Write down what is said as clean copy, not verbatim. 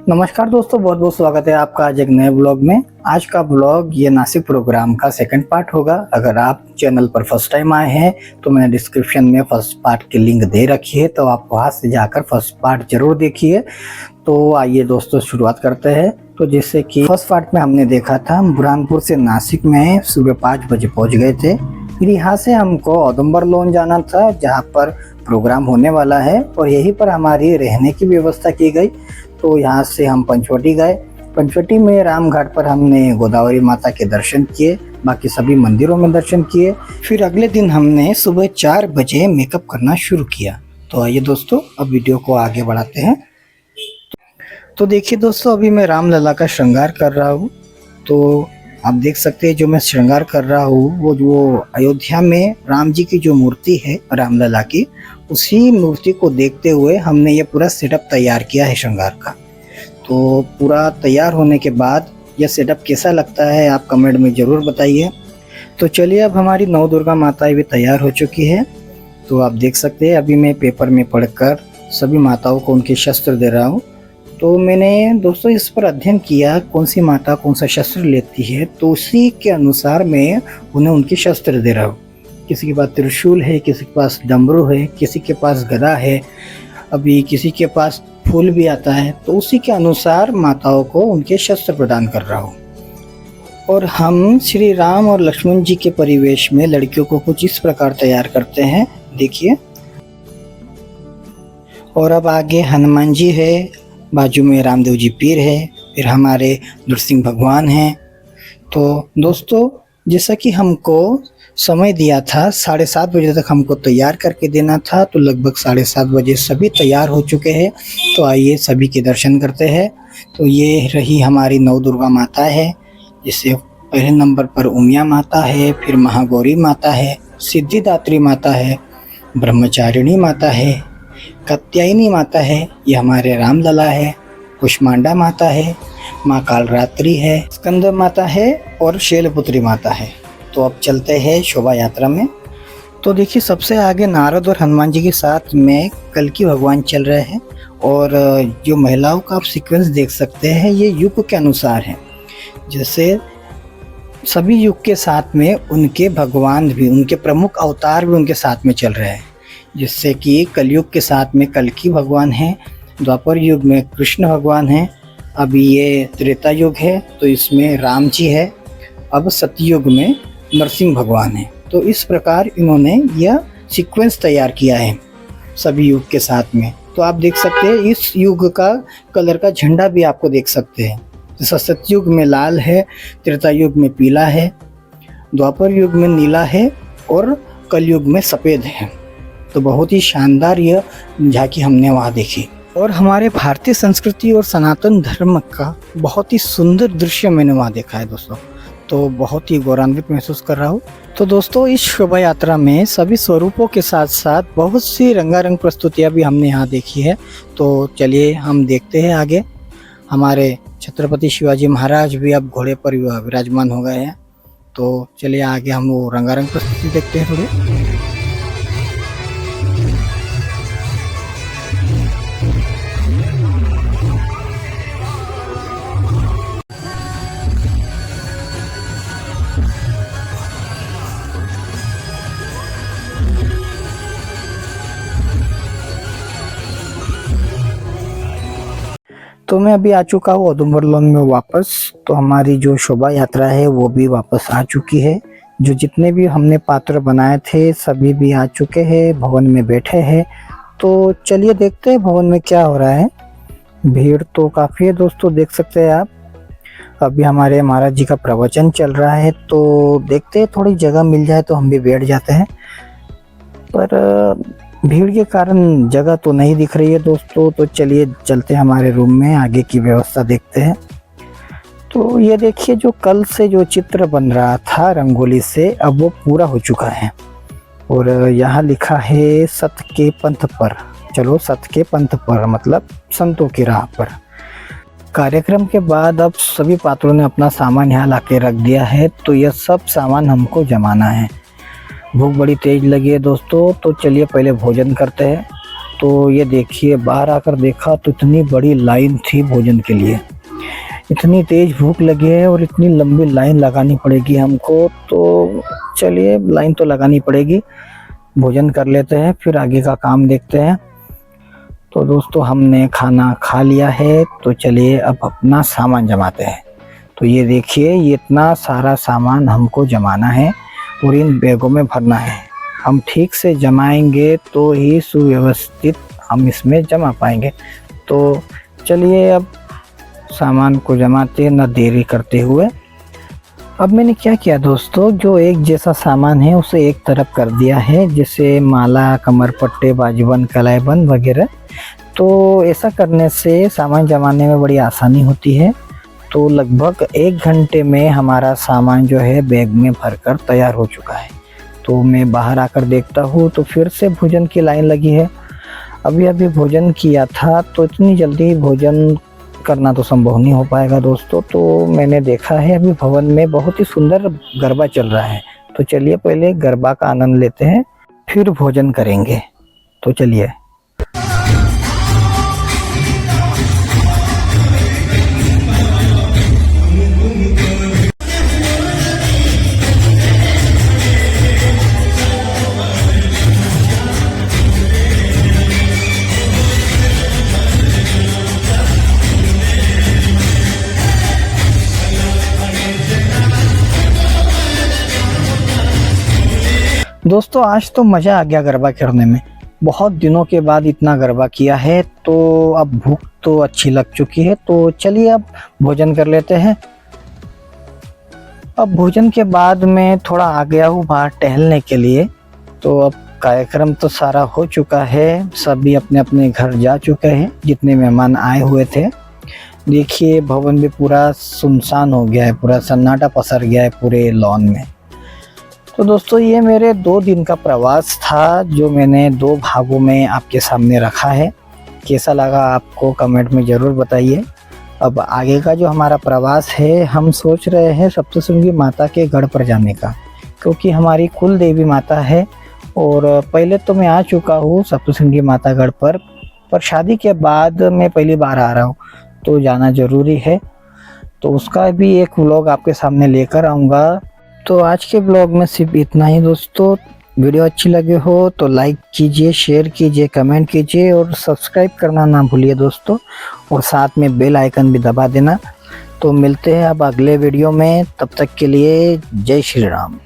नमस्कार दोस्तों, बहुत बहुत स्वागत है आपका आज एक नए ब्लॉग में। आज का ब्लॉग ये नासिक प्रोग्राम का सेकंड पार्ट होगा। अगर आप चैनल पर फर्स्ट टाइम आए हैं तो मैंने डिस्क्रिप्शन में फर्स्ट पार्ट की लिंक दे रखी है, तो आप वहां से जाकर फर्स्ट पार्ट जरूर देखिए। तो आइए दोस्तों शुरुआत करते हैं। तो जैसे कि फर्स्ट पार्ट में हमने देखा था, हम बुरहानपुर से नासिक में सुबह 5 बजे पहुँच गए थे। फिर यहाँ से हमको औदुंबर लोन जाना था, जहाँ पर प्रोग्राम होने वाला है और यहीं पर हमारी रहने की व्यवस्था की गई। तो यहाँ से हम पंचवटी गए। पंचवटी में राम घाट पर हमने गोदावरी माता के दर्शन किए, बाकी सभी मंदिरों में दर्शन किए। फिर अगले दिन हमने सुबह 4 बजे मेकअप करना शुरू किया। तो आइए दोस्तों अब वीडियो को आगे बढ़ाते हैं। तो देखिए दोस्तों, अभी मैं रामलला का श्रृंगार कर रहा हूँ। तो आप देख सकते हैं जो मैं श्रृंगार कर रहा हूँ वो जो अयोध्या में राम जी की जो मूर्ति है रामलला की, उसी मूर्ति को देखते हुए हमने ये पूरा सेटअप तैयार किया है श्रृंगार का। तो पूरा तैयार होने के बाद यह सेटअप कैसा लगता है आप कमेंट में ज़रूर बताइए। तो चलिए, अब हमारी नौ दुर्गा माताएं भी तैयार हो चुकी है। तो आप देख सकते हैं अभी मैं पेपर में पढ़कर सभी माताओं को उनके शस्त्र दे रहा हूँ। तो मैंने दोस्तों इस पर अध्ययन किया कौन सी माता कौन सा शस्त्र लेती है, तो उसी के अनुसार मैं उन्हें उनके शस्त्र दे रहा हूँ। किसी के पास त्रिशूल है, किसी के पास डमरू है, किसी के पास गदा है, अभी किसी के पास फूल भी आता है। तो उसी के अनुसार माताओं को उनके शस्त्र प्रदान कर रहा हूँ। और हम श्री राम और लक्ष्मण जी के परिवेश में लड़कियों को कुछ इस प्रकार तैयार करते हैं, देखिए। और अब आगे हनुमान जी है, बाजू में रामदेव जी पीर है, फिर हमारे नृसिंह भगवान हैं। तो दोस्तों जैसा कि हमको समय दिया था 7:30 बजे तक हमको तैयार करके देना था, तो लगभग 7:30 बजे सभी तैयार हो चुके हैं। तो आइए सभी के दर्शन करते हैं। तो ये रही हमारी नौ दुर्गा माता है, जिससे पहले नंबर पर उमिया माता है, फिर महागौरी माता है, सिद्धिदात्री माता है, ब्रह्मचारिणी माता है, कात्यायनी माता है, ये हमारे रामलला है, कुष्मांडा माता है, माँ कालरात्रि है, स्कंद माता है और शैलपुत्री माता है। तो अब चलते हैं शोभा यात्रा में। तो देखिए सबसे आगे नारद और हनुमान जी के साथ में कल्कि भगवान चल रहे हैं। और जो महिलाओं का आप सीक्वेंस देख सकते हैं ये युग के अनुसार है। जैसे सभी युग के साथ में उनके भगवान भी, उनके प्रमुख अवतार भी उनके साथ में चल रहे हैं। जिससे कि कलयुग के साथ में कल्कि भगवान है, द्वापर युग में कृष्ण भगवान है, अभी ये त्रेता युग है तो इसमें राम जी है, अब सतयुग में नरसिंह भगवान है। तो इस प्रकार इन्होंने यह सीक्वेंस तैयार किया है सभी युग के साथ में। तो आप देख सकते हैं इस युग का कलर का झंडा भी आपको देख सकते हैं। जैसा सतयुग में लाल है, त्रेता युग में पीला है, द्वापर युग में नीला है और कलयुग में सफ़ेद है। तो बहुत ही शानदार यह झांकी हमने वहाँ देखी। और हमारे भारतीय संस्कृति और सनातन धर्म का बहुत ही सुंदर दृश्य मैंने वहाँ देखा है दोस्तों। तो बहुत ही गौरवान्वित महसूस कर रहा हूँ। तो दोस्तों इस शोभा यात्रा में सभी स्वरूपों के साथ साथ बहुत सी रंगारंग प्रस्तुतियाँ भी हमने यहाँ देखी है। तो चलिए हम देखते हैं आगे। हमारे छत्रपति शिवाजी महाराज भी अब घोड़े पर विराजमान हो गए हैं। तो चलिए आगे हम वो रंगारंग प्रस्तुति देखते हैं थोड़ी। तो मैं अभी आ चुका हूँ औदुंबर लोन में वापस। तो हमारी जो शोभा यात्रा है वो भी वापस आ चुकी है। जो जितने भी हमने पात्र बनाए थे सभी भी आ चुके हैं, भवन में बैठे हैं। तो चलिए देखते हैं भवन में क्या हो रहा है। भीड़ तो काफ़ी है दोस्तों, देख सकते हैं आप। अभी हमारे महाराज जी का प्रवचन चल रहा है, तो देखते हैं थोड़ी जगह मिल जाए तो हम भी बैठ जाते हैं। पर भीड़ के कारण जगह तो नहीं दिख रही है दोस्तों। तो चलिए चलते हैं हमारे रूम में, आगे की व्यवस्था देखते हैं। तो ये देखिए जो कल से जो चित्र बन रहा था रंगोली से, अब वो पूरा हो चुका है। और यहाँ लिखा है सत के पंथ पर चलो, सत के पंथ पर मतलब संतों की राह पर। कार्यक्रम के बाद अब सभी पात्रों ने अपना सामान यहाँ लाके रख दिया है। तो यह सब सामान हमको जमाना है। भूख बड़ी तेज लगी है दोस्तों, तो चलिए पहले भोजन करते हैं। तो ये देखिए बाहर आकर देखा तो इतनी बड़ी लाइन थी भोजन के लिए। इतनी तेज़ भूख लगी है और इतनी लंबी लाइन लगानी पड़ेगी हमको, तो चलिए लाइन तो लगानी पड़ेगी, भोजन कर लेते हैं फिर आगे का काम देखते हैं। तो दोस्तों हमने खाना खा लिया है, तो चलिए अब अपना सामान जमाते हैं। तो ये देखिए ये इतना सारा सामान हमको जमाना है और इन बैगों में भरना है। हम ठीक से जमाएंगे तो ही सुव्यवस्थित हम इसमें जमा पाएंगे। तो चलिए अब सामान को जमाते न देरी करते हुए। अब मैंने क्या किया दोस्तों, जो एक जैसा सामान है उसे एक तरफ कर दिया है, जैसे माला, कमर पट्टे, बाजूबंद, कलाईबंद वगैरह। तो ऐसा करने से सामान जमाने में बड़ी आसानी होती है। तो लगभग 1 घंटे में हमारा सामान जो है बैग में भरकर तैयार हो चुका है। तो मैं बाहर आकर देखता हूँ तो फिर से भोजन की लाइन लगी है। अभी भोजन किया था, तो इतनी जल्दी भोजन करना तो संभव नहीं हो पाएगा दोस्तों। तो मैंने देखा है अभी भवन में बहुत ही सुंदर गरबा चल रहा है। तो चलिए पहले गरबा का आनंद लेते हैं, फिर भोजन करेंगे। तो चलिए। दोस्तों आज तो मज़ा आ गया गरबा करने में। बहुत दिनों के बाद इतना गरबा किया है, तो अब भूख तो अच्छी लग चुकी है। तो चलिए अब भोजन कर लेते हैं। अब भोजन के बाद मैं थोड़ा आ गया हूँ बाहर टहलने के लिए। तो अब कार्यक्रम तो सारा हो चुका है, सभी अपने अपने घर जा चुके हैं जितने मेहमान आए हुए थे। देखिए भवन भी पूरा सुनसान हो गया है, पूरा सन्नाटा पसर गया है पूरे लॉन में। तो दोस्तों ये मेरे 2 दिन का प्रवास था, जो मैंने 2 भागों में आपके सामने रखा है। कैसा लगा आपको कमेंट में ज़रूर बताइए। अब आगे का जो हमारा प्रवास है, हम सोच रहे हैं सप्तशृंगी माता के गढ़ पर जाने का, क्योंकि हमारी कुल देवी माता है। और पहले तो मैं आ चुका हूँ सप्तशृंगी माता गढ़ पर शादी के बाद मैं पहली बार आ रहा हूँ, तो जाना ज़रूरी है। तो उसका भी एक व्लॉग आपके सामने लेकर आऊँगा। तो आज के ब्लॉग में सिर्फ इतना ही दोस्तों। वीडियो अच्छी लगे हो तो लाइक कीजिए, शेयर कीजिए, कमेंट कीजिए और सब्सक्राइब करना ना भूलिए दोस्तों, और साथ में बेल आइकन भी दबा देना। तो मिलते हैं अब अगले वीडियो में, तब तक के लिए जय श्री राम।